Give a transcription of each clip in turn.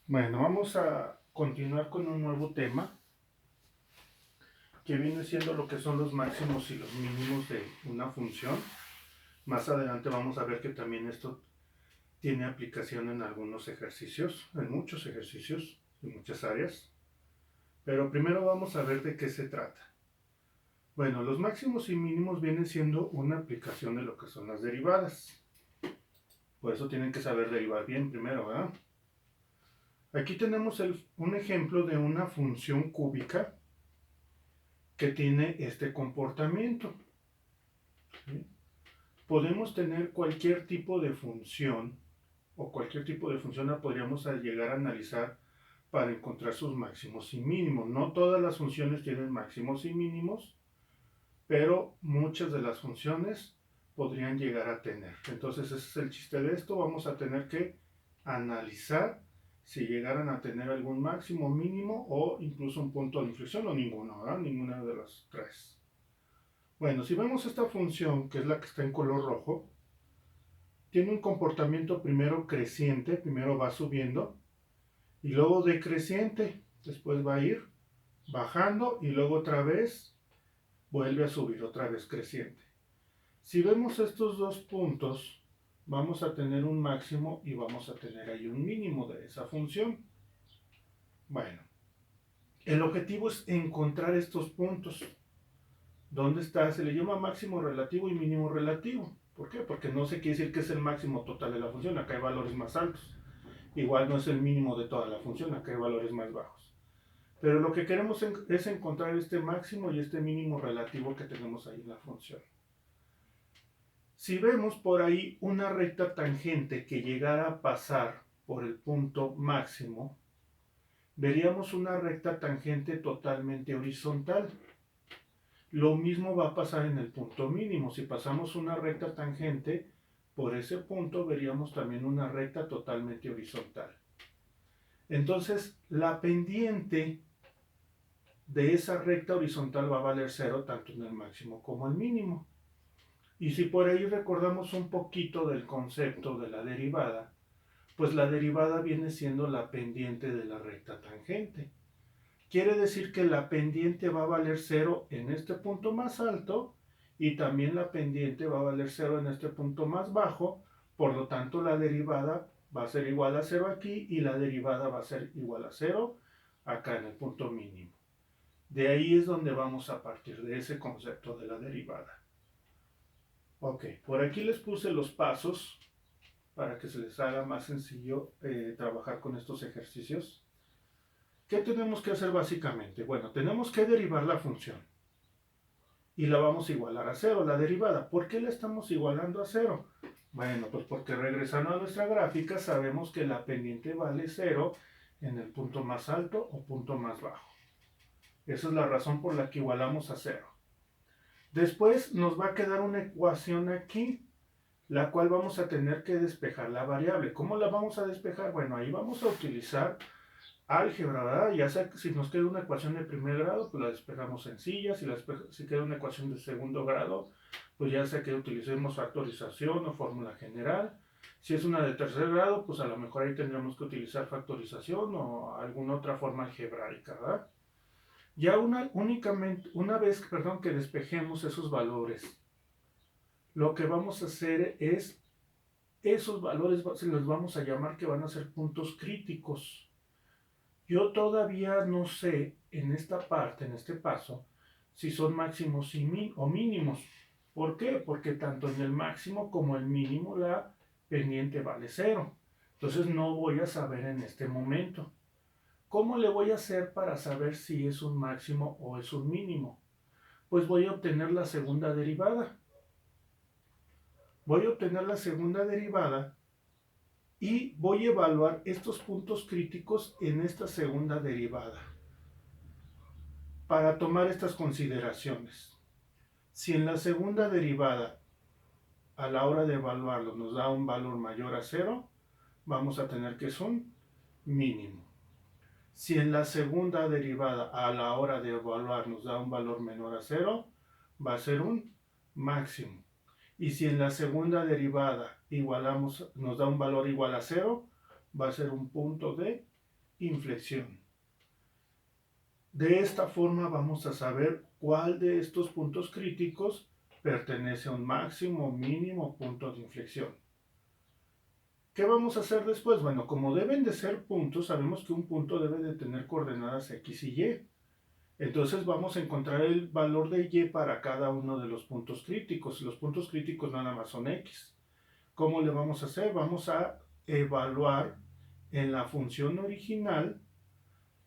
Bueno, vamos a continuar con un nuevo tema que viene siendo lo que son los máximos y los mínimos de una función. Más adelante vamos a ver que también esto tiene aplicación en algunos ejercicios, en muchos ejercicios, en muchas áreas. Pero primero vamos a ver de qué se trata. Bueno, los máximos y mínimos vienen siendo una aplicación de lo que son las derivadas. Por eso tienen que saber derivar bien primero, ¿verdad? Aquí tenemos un ejemplo de una función cúbica que tiene este comportamiento. ¿Sí? Podemos tener cualquier tipo de función o cualquier tipo de función la podríamos llegar a analizar para encontrar sus máximos y mínimos. No todas las funciones tienen máximos y mínimos, pero muchas de las funciones podrían llegar a tener. Entonces ese es el chiste de esto. Vamos a tener que analizar si llegaran a tener algún máximo, mínimo o incluso un punto de inflexión o ninguno, ¿verdad? Ninguna de las tres. Bueno, si vemos esta función, que es la que está en color rojo, tiene un comportamiento primero creciente, primero va subiendo, y luego decreciente, después va a ir bajando y luego otra vez vuelve a subir, otra vez creciente. Si vemos estos dos puntos, vamos a tener un máximo y vamos a tener ahí un mínimo de esa función. Bueno, el objetivo es encontrar estos puntos. ¿Dónde está? Se le llama máximo relativo y mínimo relativo. ¿Por qué? Porque no se quiere decir que es el máximo total de la función, acá hay valores más altos. Igual no es el mínimo de toda la función, acá hay valores más bajos. Pero lo que queremos es encontrar este máximo y este mínimo relativo que tenemos ahí en la función. Si vemos por ahí una recta tangente que llegara a pasar por el punto máximo, veríamos una recta tangente totalmente horizontal. Lo mismo va a pasar en el punto mínimo. Si pasamos una recta tangente por ese punto, veríamos también una recta totalmente horizontal. Entonces, la pendiente de esa recta horizontal va a valer 0 tanto en el máximo como el mínimo. Y si por ahí recordamos un poquito del concepto de la derivada, pues la derivada viene siendo la pendiente de la recta tangente. Quiere decir que la pendiente va a valer 0 en este punto más alto y también la pendiente va a valer 0 en este punto más bajo, por lo tanto la derivada va a ser igual a 0 aquí y la derivada va a ser igual a 0 acá en el punto mínimo. De ahí es donde vamos a partir de ese concepto de la derivada. Ok, por aquí les puse los pasos para que se les haga más sencillo trabajar con estos ejercicios. ¿Qué tenemos que hacer básicamente? Bueno, tenemos que derivar la función y la vamos a igualar a 0, la derivada. ¿Por qué la estamos igualando a 0? Bueno, pues porque regresando a nuestra gráfica sabemos que la pendiente vale 0 en el punto más alto o punto más bajo. Esa es la razón por la que igualamos a 0. Después nos va a quedar una ecuación aquí, la cual vamos a tener que despejar la variable. ¿Cómo la vamos a despejar? Bueno, ahí vamos a utilizar álgebra, ¿verdad? Ya sea que si nos queda una ecuación de primer grado, pues la despejamos sencilla. Si queda una ecuación de segundo grado, pues ya sea que utilicemos factorización o fórmula general. Si es una de tercer grado, pues a lo mejor ahí tendremos que utilizar factorización o alguna otra forma algebraica, ¿verdad? Ya una vez que despejemos esos valores, lo que vamos a hacer es, esos valores se los vamos a llamar que van a ser puntos críticos. Yo todavía no sé en esta parte, en este paso, si son máximos o mínimos. ¿Por qué? Porque tanto en el máximo como el mínimo la pendiente vale 0. Entonces no voy a saber en este momento. ¿Cómo le voy a hacer para saber si es un máximo o es un mínimo? Pues voy a obtener la segunda derivada. Voy a obtener la segunda derivada y voy a evaluar estos puntos críticos en esta segunda derivada para tomar estas consideraciones. Si en la segunda derivada, a la hora de evaluarlo, nos da un valor mayor a 0, vamos a tener que es un mínimo. Si en la segunda derivada, a la hora de evaluar, nos da un valor menor a 0, va a ser un máximo. Y si en la segunda derivada nos da un valor igual a 0, va a ser un punto de inflexión. De esta forma vamos a saber cuál de estos puntos críticos pertenece a un máximo o mínimo punto de inflexión. ¿Qué vamos a hacer después? Bueno, como deben de ser puntos, sabemos que un punto debe de tener coordenadas X y Y. Entonces vamos a encontrar el valor de Y para cada uno de los puntos críticos. Los puntos críticos nada más son X. ¿Cómo le vamos a hacer? Vamos a evaluar en la función original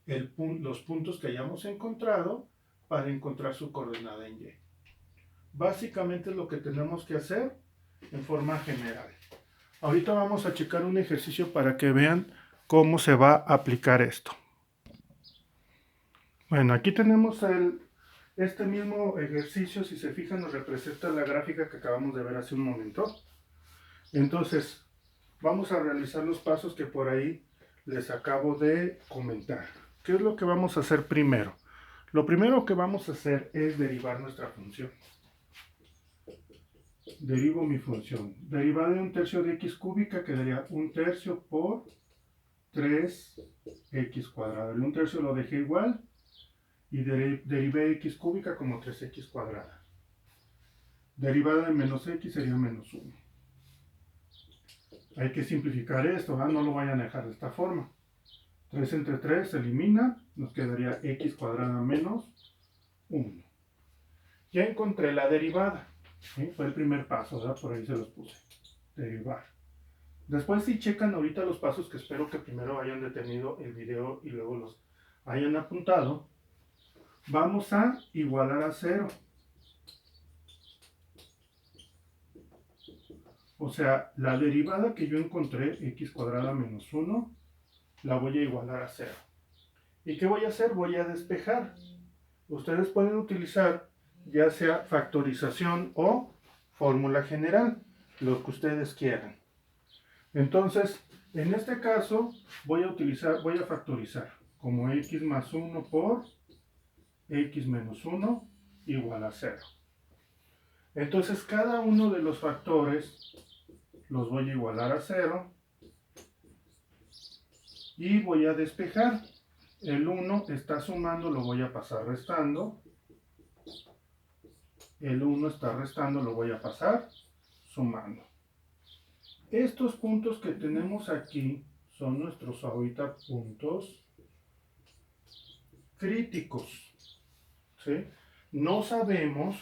los puntos que hayamos encontrado para encontrar su coordenada en Y. Básicamente es lo que tenemos que hacer en forma general. Ahorita vamos a checar un ejercicio para que vean cómo se va a aplicar esto. Bueno, aquí tenemos este mismo ejercicio. Si se fijan, nos representa la gráfica que acabamos de ver hace un momento. Entonces, vamos a realizar los pasos que por ahí les acabo de comentar. ¿Qué es lo que vamos a hacer primero? Lo primero que vamos a hacer es derivar nuestra función. Derivo mi función. Derivada de 1/3 de x cúbica quedaría 1/3 por 3x cuadrado. El 1/3 lo dejé igual y derivé x cúbica como 3x cuadrada. Derivada de menos x sería menos 1. Hay que simplificar esto, no lo vayan a dejar de esta forma. 3 entre 3 se elimina, nos quedaría x cuadrada menos 1. Ya encontré la derivada. ¿Sí? Fue el primer paso, ¿verdad? Por ahí se los puse. Derivar. Después si checan ahorita los pasos, que espero que primero hayan detenido el video y luego los hayan apuntado, vamos a igualar a 0. O sea, la derivada que yo encontré, x cuadrada menos 1, la voy a igualar a 0. ¿Y qué voy a hacer? Voy a despejar. Ustedes pueden utilizar ya sea factorización o fórmula general, lo que ustedes quieran. Entonces, en este caso, voy a factorizar como x más 1 por x menos 1 igual a 0. Entonces, cada uno de los factores los voy a igualar a 0 y voy a despejar. El 1 está sumando, lo voy a pasar restando. El 1 está restando, lo voy a pasar sumando. Estos puntos que tenemos aquí son nuestros ahorita puntos críticos. ¿Sí? No sabemos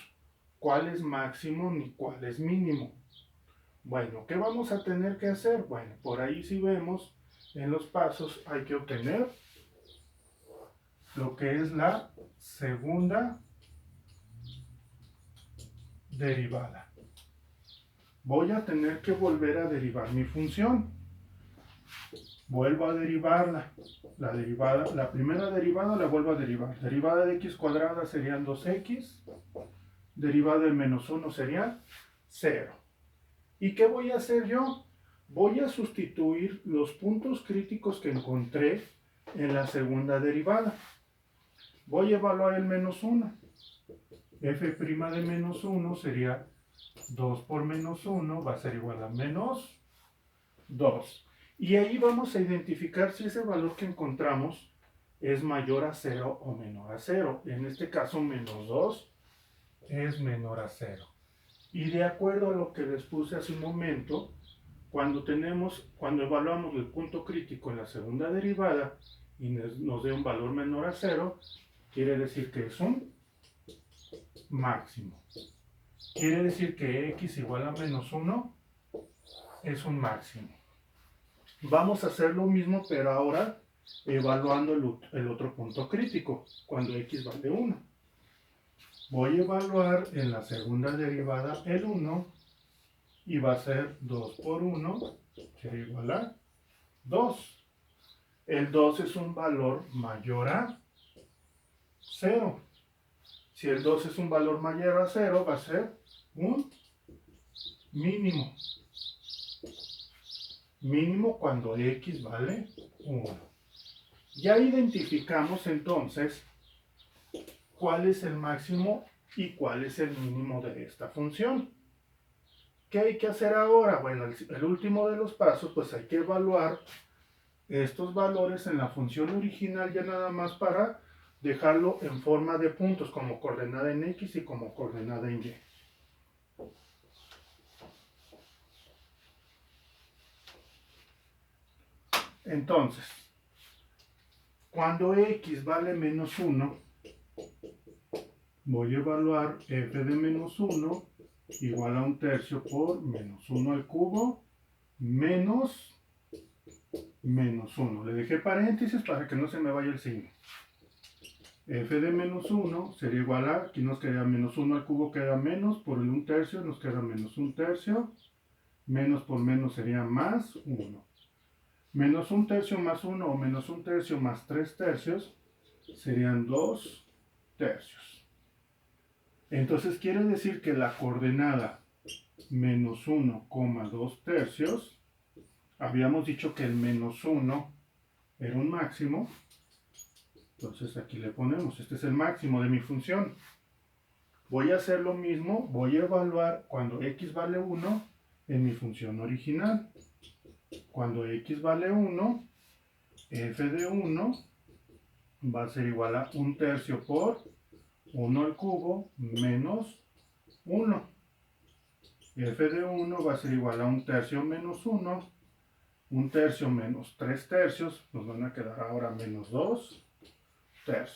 cuál es máximo ni cuál es mínimo. Bueno, ¿qué vamos a tener que hacer? Bueno, por ahí si vemos en los pasos hay que obtener lo que es la segunda derivada. Voy a tener que volver a derivar mi función. Vuelvo a derivarla. La primera derivada la vuelvo a derivar. Derivada de x cuadrada serían 2x. Derivada de menos 1 sería 0. ¿Y qué voy a hacer yo? Voy a sustituir los puntos críticos que encontré en la segunda derivada. Voy a evaluar el menos 1. f' de menos 1 sería 2 por menos 1 va a ser igual a menos 2. Y ahí vamos a identificar si ese valor que encontramos es mayor a 0 o menor a 0. En este caso, menos 2 es menor a 0. Y de acuerdo a lo que les puse hace un momento, cuando evaluamos el punto crítico en la segunda derivada y nos dé un valor menor a 0, quiere decir que es un máximo. Quiere decir que x igual a menos 1 es un máximo. Vamos a hacer lo mismo, pero ahora evaluando el otro punto crítico, cuando x vale 1. Voy a evaluar en la segunda derivada el 1 y va a ser 2 por 1, que es igual a 2. El 2 es un valor mayor a 0. Si el 2 es un valor mayor a 0, va a ser un mínimo. Mínimo cuando x vale 1. Ya identificamos entonces cuál es el máximo y cuál es el mínimo de esta función. ¿Qué hay que hacer ahora? Bueno, el último de los pasos, pues hay que evaluar estos valores en la función original ya nada más para dejarlo en forma de puntos, como coordenada en X y como coordenada en Y. Entonces, cuando X vale menos 1, voy a evaluar f de menos 1 igual a 1/3 por menos 1 al cubo menos 1. Le dejé paréntesis para que no se me vaya el signo. F de menos 1 sería igual a, aquí nos queda menos 1 al cubo, queda menos, por el 1/3 nos queda menos 1/3, menos por menos sería más 1. Menos 1/3 más 1 o menos 1/3 más 3/3 serían 2/3. Entonces quiere decir que la coordenada menos 1, 2/3, habíamos dicho que el menos 1 era un máximo. Entonces aquí le ponemos, este es el máximo de mi función. Voy a hacer lo mismo, voy a evaluar cuando x vale 1 en mi función original. Cuando x vale 1, f de 1 va a ser igual a 1/3 por 1 al cubo menos 1. F de 1 va a ser igual a 1/3 menos 1. 1/3 menos 3/3 nos van a quedar ahora menos 2/3.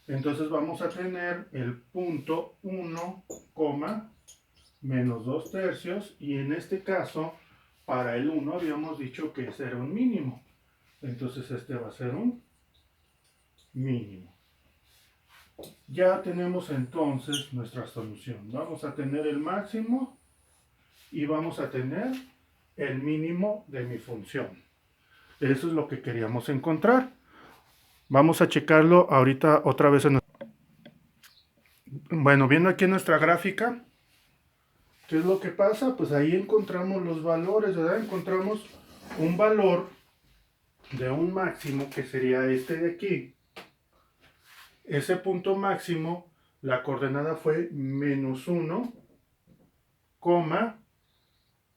Entonces vamos a tener el punto 1, menos 2/3, y en este caso, para el 1 habíamos dicho que ese era un mínimo. Entonces este va a ser un mínimo. Ya tenemos entonces nuestra solución. Vamos a tener el máximo y vamos a tener el mínimo de mi función. Eso es lo que queríamos encontrar. Vamos a checarlo ahorita otra vez en... Bueno, viendo aquí en nuestra gráfica, ¿qué es lo que pasa? Pues ahí encontramos los valores, ¿verdad? Encontramos un valor de un máximo que sería este de aquí. Ese punto máximo, la coordenada fue menos 1,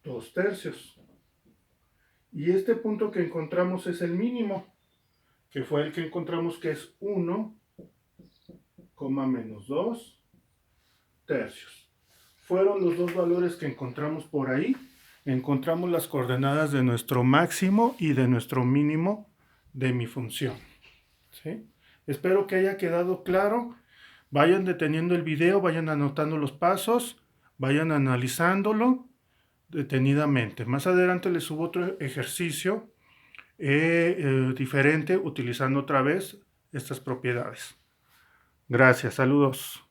2/3. Y este punto que encontramos es el mínimo, que fue el que encontramos que es 1, menos 2/3. Fueron los dos valores que encontramos por ahí. Encontramos las coordenadas de nuestro máximo y de nuestro mínimo de mi función. ¿Sí? Espero que haya quedado claro. Vayan deteniendo el video, vayan anotando los pasos, vayan analizándolo detenidamente. Más adelante les subo otro ejercicio diferente, utilizando otra vez estas propiedades. Gracias, saludos.